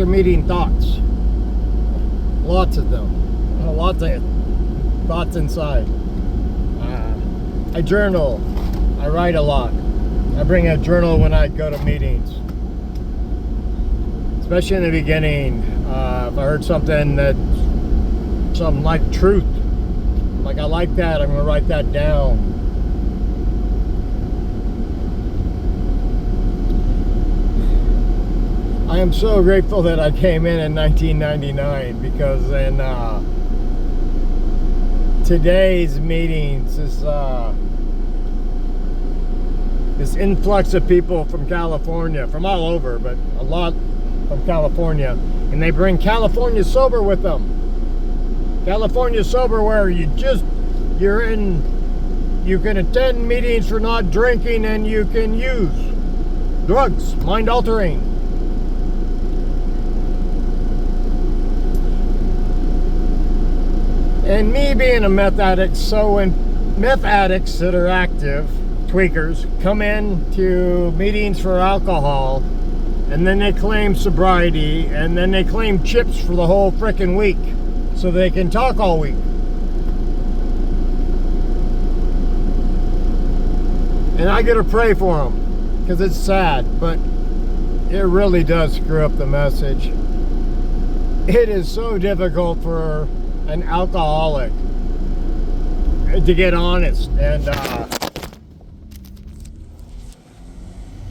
after meeting thoughts. Lots of them. Lots of thoughts inside. I journal. I write a lot. I bring a journal when I go to meetings. Especially in the beginning. If I heard something like truth. Like I like that, I'm going to write that down. I am so grateful that I came in 1999, because in today's meetings, this influx of people from California, from all over, but a lot from California, and they bring California sober with them. California sober, where you can attend meetings for not drinking, and you can use drugs, mind altering. And me being a meth addict, so when meth addicts that are active, tweakers, come in to meetings for alcohol, and then they claim sobriety, and then they claim chips for the whole frickin' week, so they can talk all week. And I gotta pray for them, because it's sad, but it really does screw up the message. It is so difficult for an alcoholic to get honest and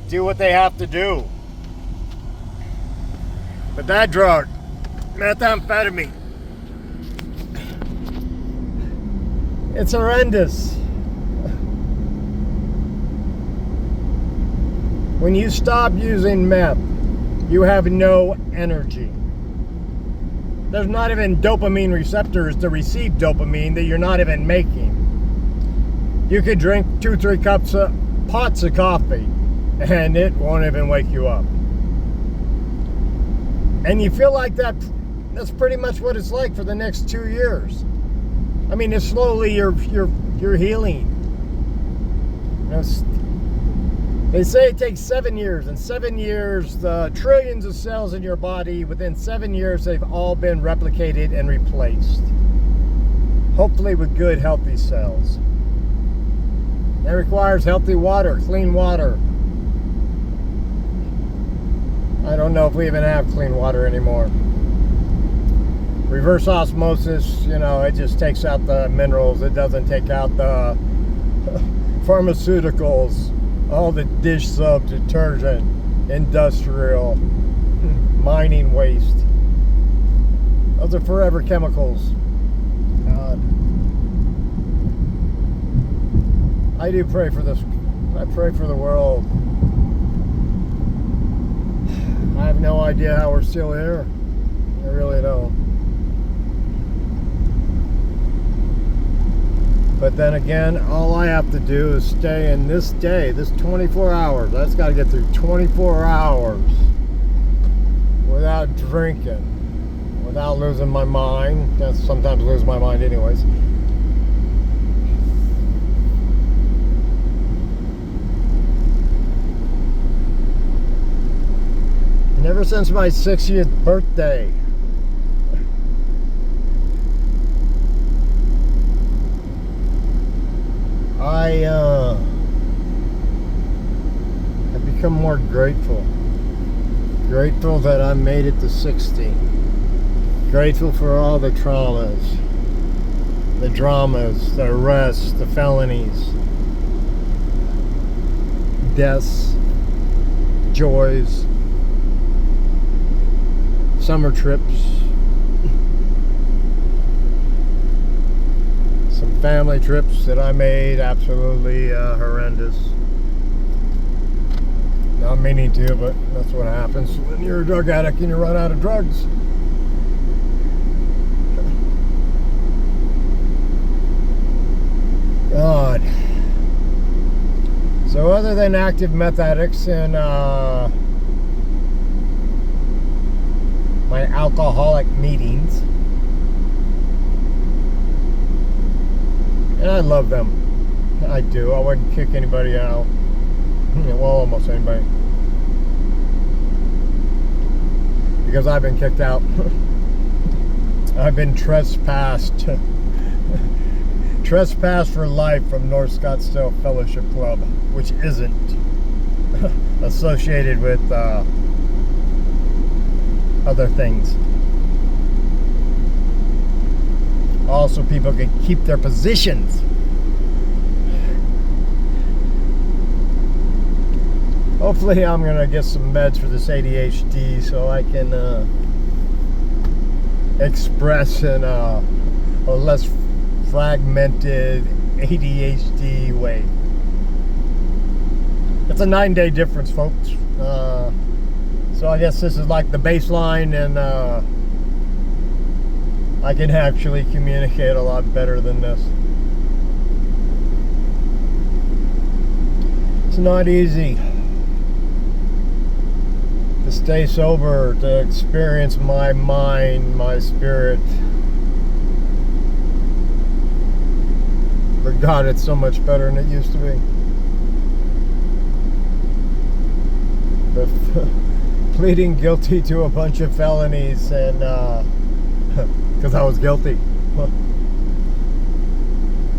do what they have to do. But that drug, methamphetamine, it's horrendous. When you stop using meth, you have no energy. There's not even dopamine receptors to receive dopamine that you're not even making. You could drink 2-3 pots of coffee, and it won't even wake you up. And you feel like that's pretty much what it's like for the next 2 years. I mean, it's slowly you're healing. They say it takes 7 years. In 7 years, the trillions of cells in your body, within 7 years, they've all been replicated and replaced. Hopefully with good, healthy cells. That requires healthy water, clean water. I don't know if we even have clean water anymore. Reverse osmosis, it just takes out the minerals. It doesn't take out the pharmaceuticals. All the dish soap, detergent, industrial, mining waste. Those are forever chemicals. God. I do pray for this. I pray for the world. I have no idea how we're still here. I really don't. But then again, all I have to do is stay in this day, this 24 hours. I just got to get through 24 hours without drinking, without losing my mind. I sometimes lose my mind anyways. And ever since my 60th birthday, I have become more grateful. Grateful that I made it to 60. Grateful for all the traumas, the dramas, the arrests, the felonies, deaths, joys, summer trips, some family trips that I made, absolutely horrendous. Not meaning to, but that's what happens when you're a drug addict and you run out of drugs. God. So other than active meth addicts and my alcoholic meetings, and I love them. I do. I wouldn't kick anybody out. Well, almost anybody. because I've been kicked out. I've been trespassed. Trespassed for life from North Scottsdale Fellowship Club, which isn't associated with other things. Also, people can keep their positions. Hopefully I'm gonna get some meds for this ADHD so I can express in a less fragmented ADHD way. It's a 9-day difference, folks. So I guess this is like the baseline, and I can actually communicate a lot better than this. It's not easy to stay sober, to experience my mind, my spirit. But God, it's so much better than it used to be. But pleading guilty to a bunch of felonies, and because I was guilty,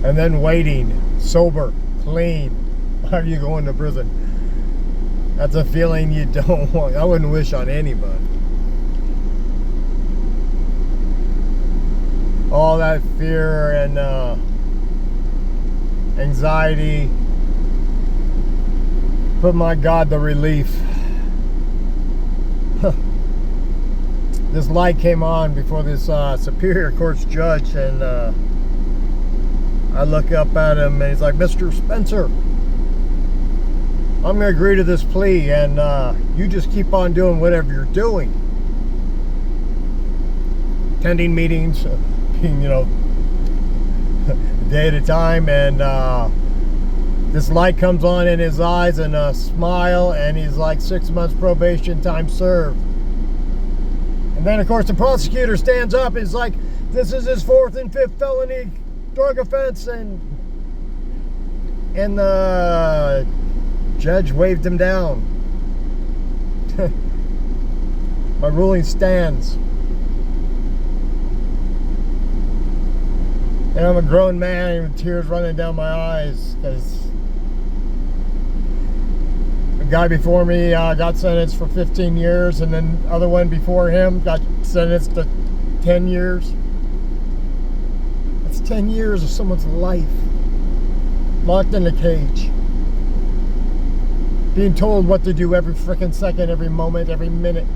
and then waiting sober, clean. Why are you going to prison? That's a feeling you don't want. I wouldn't wish on anybody. All that fear and anxiety. But my God, the relief. This light came on before this Superior Court's judge, and I look up at him, and he's like, "Mr. Spencer, I'm going to agree to this plea, and you just keep on doing whatever you're doing. Attending meetings, you know, a day at a time," and this light comes on in his eyes and a smile, and he's like, 6 months probation, time served. And then, of course, the prosecutor stands up and is like, "This is his 4th and 5th felony drug offense," and the judge waved him down. My ruling stands. And I'm a grown man with tears running down my eyes because the guy before me got sentenced for 15 years, and then the other one before him got sentenced to 10 years. That's 10 years of someone's life locked in a cage, being told what to do every freaking second, every moment, every minute.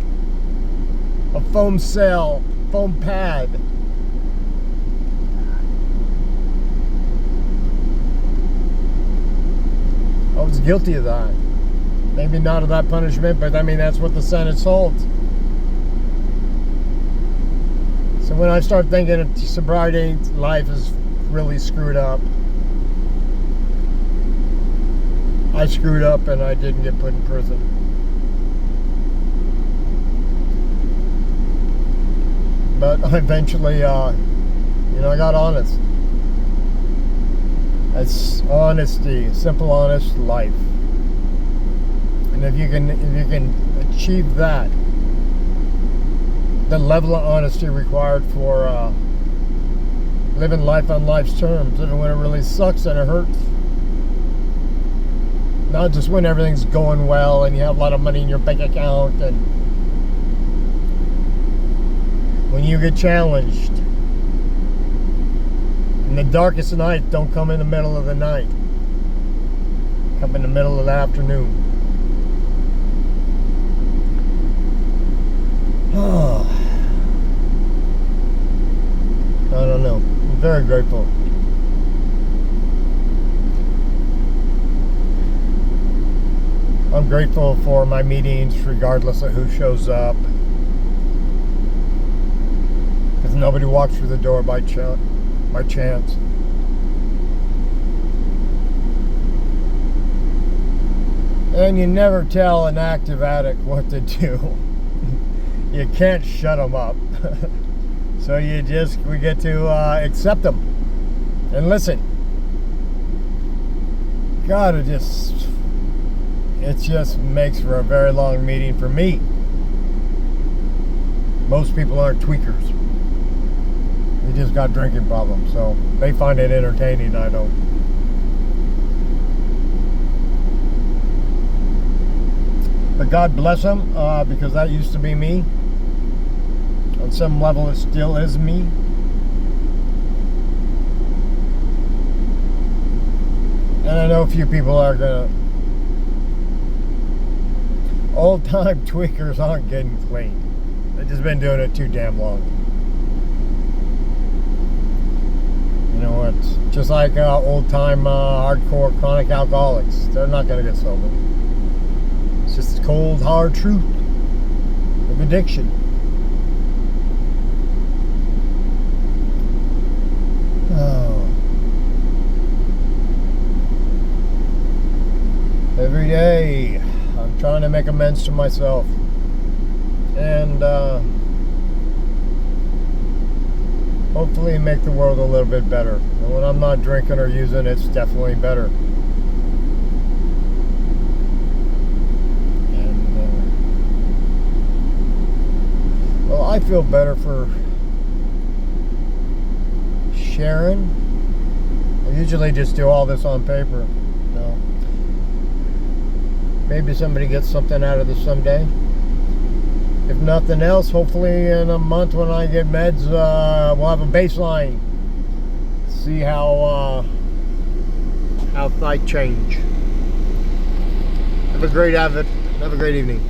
A foam cell, foam pad. I was guilty of that. Maybe not of that punishment, but I mean, that's what the sentence holds. So when I start thinking of sobriety, life is really screwed up. I screwed up and I didn't get put in prison. But eventually, I got honest. That's honesty, simple, honest life. And if you can achieve that, the level of honesty required for living life on life's terms, even when it really sucks and it hurts. Not just when everything's going well and you have a lot of money in your bank account, and when you get challenged. And the darkest night don't come in the middle of the night. Come in the middle of the afternoon. Oh. I don't know. I'm very grateful. I'm grateful for my meetings regardless of who shows up. Because nobody walks through the door by chance. And you never tell an active addict what to do. You can't shut them up. So we get to accept them and listen. God, it just makes for a very long meeting for me. Most people aren't tweakers. They just got drinking problems, so they find it entertaining. I don't. But God bless them, because that used to be me. On some level, it still is me. And I know a few people are gonna. Old-time tweakers aren't getting clean. They've just been doing it too damn long. You know, it's just like old-time hardcore chronic alcoholics. They're not going to get sober. It's just the cold, hard truth of addiction. Oh. Every day, I'm trying to make amends to myself. And hopefully make the world a little bit better. And when I'm not drinking or using, it's definitely better. And well, I feel better for sharing. I usually just do all this on paper. So maybe somebody gets something out of this someday. If nothing else, hopefully in a month when I get meds, we'll have a baseline. See how I change. Have a great evening.